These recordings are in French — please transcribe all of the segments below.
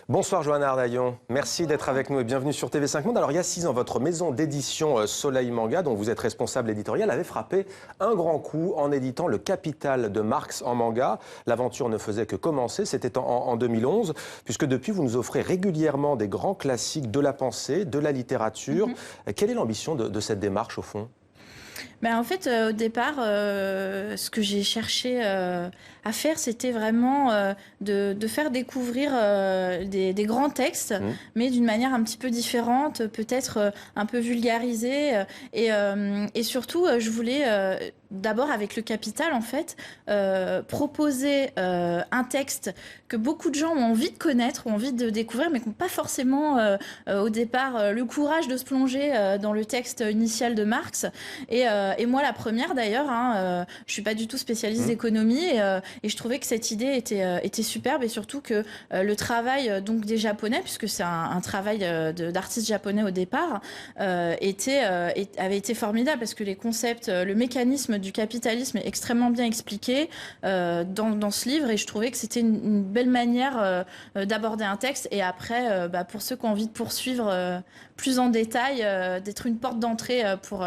Bonsoir Johanna Ardaillon, merci d'être avec nous et bienvenue sur TV5 Monde. Alors il y a 6 ans, votre maison d'édition Soleil Manga, dont vous êtes responsable éditorial, avait frappé un grand coup en éditant Le Capital de Marx en manga. L'aventure ne faisait que commencer, c'était en 2011, puisque depuis vous nous offrez régulièrement des grands classiques de la pensée, de la littérature. Quelle est l'ambition de cette démarche au fond ? En fait, au départ, ce que j'ai cherché à faire, c'était vraiment de faire découvrir des grands textes, mais d'une manière un petit peu différente, peut-être un peu vulgarisée. Et surtout, je voulais, d'abord avec Le Capital, en fait, proposer un texte que beaucoup de gens ont envie de connaître, ont envie de découvrir, mais qui n'ont pas forcément, au départ, le courage de se plonger dans le texte initial de Marx. Et moi, la première d'ailleurs, je suis pas du tout spécialiste d'économie et je trouvais que cette idée était superbe et surtout que le travail donc des Japonais, puisque c'est un travail d'artistes japonais au départ, avait été formidable parce que les concepts, le mécanisme du capitalisme est extrêmement bien expliqué dans ce livre et je trouvais que c'était une belle manière d'aborder un texte et après, pour ceux qui ont envie de poursuivre plus en détail, d'être une porte d'entrée pour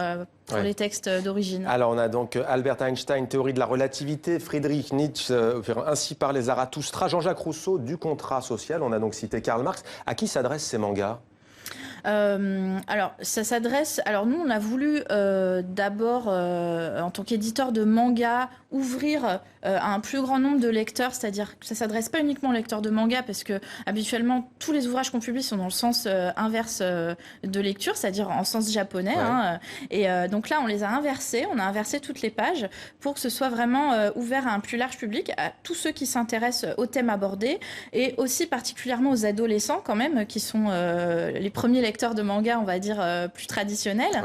les textes d'origine. Alors on a donc Albert Einstein, théorie de la relativité, Friedrich Nietzsche, Ainsi parlait Zarathustra, Jean-Jacques Rousseau, du contrat social, on a donc cité Karl Marx. À qui s'adressent ces mangas ? Alors, ça s'adresse... Alors, nous, on a voulu d'abord, en tant qu'éditeur de manga, ouvrir à un plus grand nombre de lecteurs, c'est-à-dire que ça ne s'adresse pas uniquement aux lecteurs de manga, parce que habituellement, tous les ouvrages qu'on publie sont dans le sens inverse de lecture, c'est-à-dire en sens japonais. Et donc là, on les a inversés, on a inversé toutes les pages pour que ce soit vraiment ouvert à un plus large public, à tous ceux qui s'intéressent aux thèmes abordés, et aussi particulièrement aux adolescents quand même, qui sont les premiers lecteurs de manga, on va dire, plus traditionnels.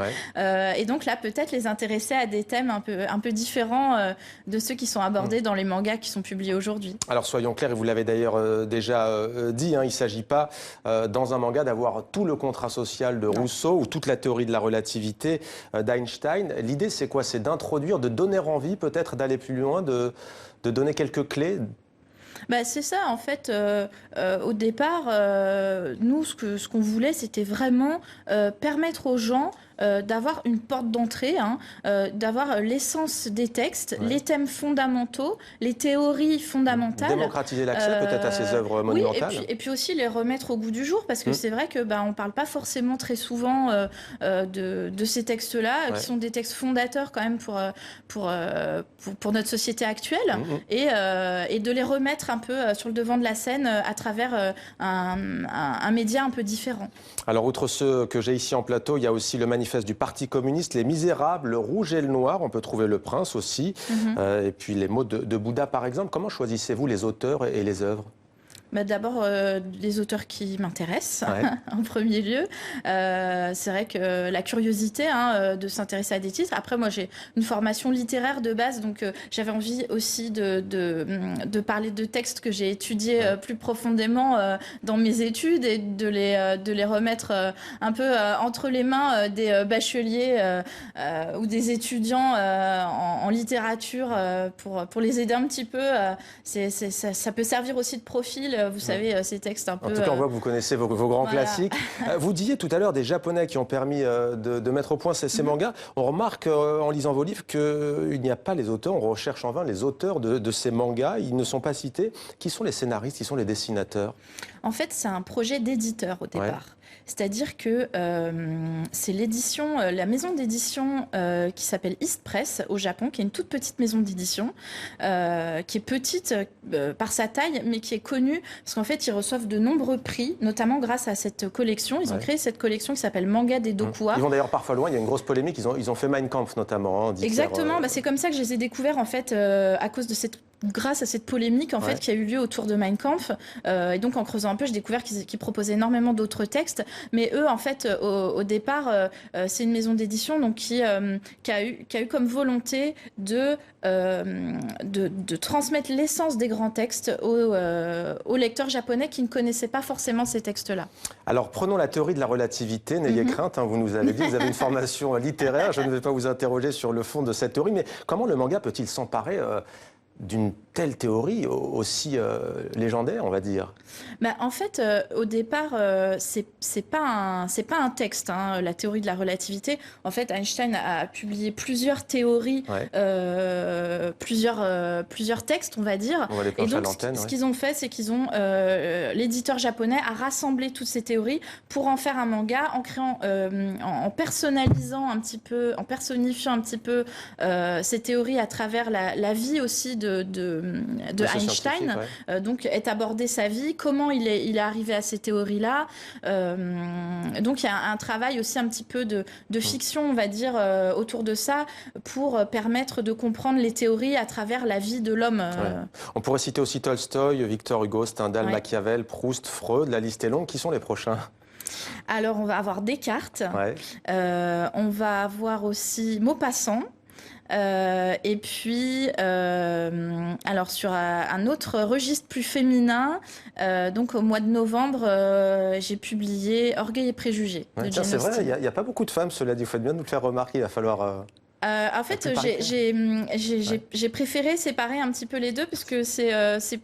Et donc là, peut-être les intéresser à des thèmes un peu différents de ceux qui sont abordés dans les mangas qui sont publiés aujourd'hui. Alors soyons clairs, et vous l'avez d'ailleurs déjà dit, il ne s'agit pas dans un manga d'avoir tout le contrat social de Rousseau ou toute la théorie de la relativité d'Einstein. L'idée, c'est quoi? C'est d'introduire, de donner envie peut-être d'aller plus loin, de donner quelques clés. C'est ça, en fait, au départ, nous, ce qu'on voulait, c'était vraiment permettre aux gens d'avoir une porte d'entrée, d'avoir l'essence des textes, les thèmes fondamentaux, les théories fondamentales. Démocratiser l'accès peut-être à ces œuvres monumentales. Oui, et puis aussi les remettre au goût du jour, parce que c'est vrai que on parle pas forcément très souvent de ces textes-là, qui sont des textes fondateurs quand même pour notre société actuelle, et de les remettre un peu sur le devant de la scène à travers un média un peu différent. Alors, outre ceux que j'ai ici en plateau, il y a aussi le manifeste du Parti communiste, Les Misérables, Le Rouge et le Noir, on peut trouver Le Prince aussi, et puis les mots de Bouddha par exemple. Comment choisissez-vous les auteurs et les œuvres ? D'abord, les auteurs qui m'intéressent, en premier lieu. C'est vrai que la curiosité de s'intéresser à des titres. Après, moi, j'ai une formation littéraire de base, donc j'avais envie aussi de parler de textes que j'ai étudiés plus profondément dans mes études et de les remettre un peu entre les mains des bacheliers ou des étudiants en littérature pour les aider un petit peu. Ça peut servir aussi de profil. Vous savez, ces textes un peu... En tout cas, on voit que vous connaissez vos grands classiques. Vous disiez tout à l'heure des Japonais qui ont permis de mettre au point ces mangas. On remarque en lisant vos livres qu'il n'y a pas les auteurs, on recherche en vain les auteurs de ces mangas. Ils ne sont pas cités. Qui sont les scénaristes? Qui sont les dessinateurs? En fait, c'est un projet d'éditeur au départ. C'est-à-dire que c'est l'édition, la maison d'édition qui s'appelle East Press au Japon, qui est une toute petite maison d'édition, qui est petite par sa taille, mais qui est connue parce qu'en fait, ils reçoivent de nombreux prix, notamment grâce à cette collection. Ils ont créé cette collection qui s'appelle Manga des Dokuwa. Ils vont d'ailleurs parfois loin, il y a une grosse polémique. Ils ont fait Mein Kampf notamment. Exactement, c'est comme ça que je les ai découverts en fait, à cause de grâce à cette polémique en fait qui a eu lieu autour de Mein Kampf, et donc en creusant un peu, j'ai découvert qu'ils proposaient énormément d'autres textes, mais eux en fait au départ c'est une maison d'édition donc qui a eu comme volonté de transmettre l'essence des grands textes aux lecteurs japonais qui ne connaissaient pas forcément ces textes-là. Alors prenons la théorie de la relativité, n'ayez crainte, vous nous avez dit, vous avez une formation littéraire, je ne vais pas vous interroger sur le fond de cette théorie, mais comment le manga peut-il s'emparer d'une telle théorie aussi légendaire, on va dire? En fait, au départ, c'est pas un texte, hein, la théorie de la relativité. En fait, Einstein a publié plusieurs théories, Ouais. plusieurs textes, on va dire. On va les Et plancher à donc, l'antenne. ce Ouais. qu'ils ont fait, c'est qu'ils ont l'éditeur japonais a rassemblé toutes ces théories pour en faire un manga, en créant, en personnalisant un petit peu, en personnifiant un petit peu ces théories à travers la vie aussi de Ce Einstein. ouais. Donc, est abordé sa vie, comment il est arrivé à ces théories-là. Donc, il y a un travail aussi un petit peu de fiction, on va dire, autour de ça, pour permettre de comprendre les théories à travers la vie de l'homme. Ouais. On pourrait citer aussi Tolstoï, Victor Hugo, Stendhal, Ouais. Machiavel, Proust, Freud. La liste est longue. Qui sont les prochains? Alors, on va avoir Descartes. Ouais. On va avoir aussi Maupassant. Et puis, alors sur un autre registre plus féminin, donc au mois de novembre, j'ai publié Orgueil et préjugés de Tiens, Jane c'est vrai, Austen. il n'y a pas beaucoup de femmes, cela dit. Vous faites bien de nous le faire remarquer. Il va falloir. En fait, j'ai préféré séparer un petit peu les deux parce que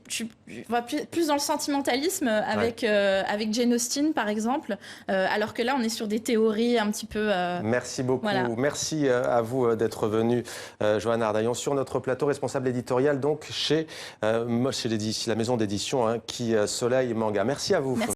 tu vas plus dans le sentimentalisme avec, avec Jane Austen, par exemple, alors que là, on est sur des théories un petit peu... Merci beaucoup. Voilà. Merci à vous d'être venu, Johanne Ardaillon, sur notre plateau, responsable éditorial donc chez la maison d'édition qui Soleil Manga. Merci à vous. Merci.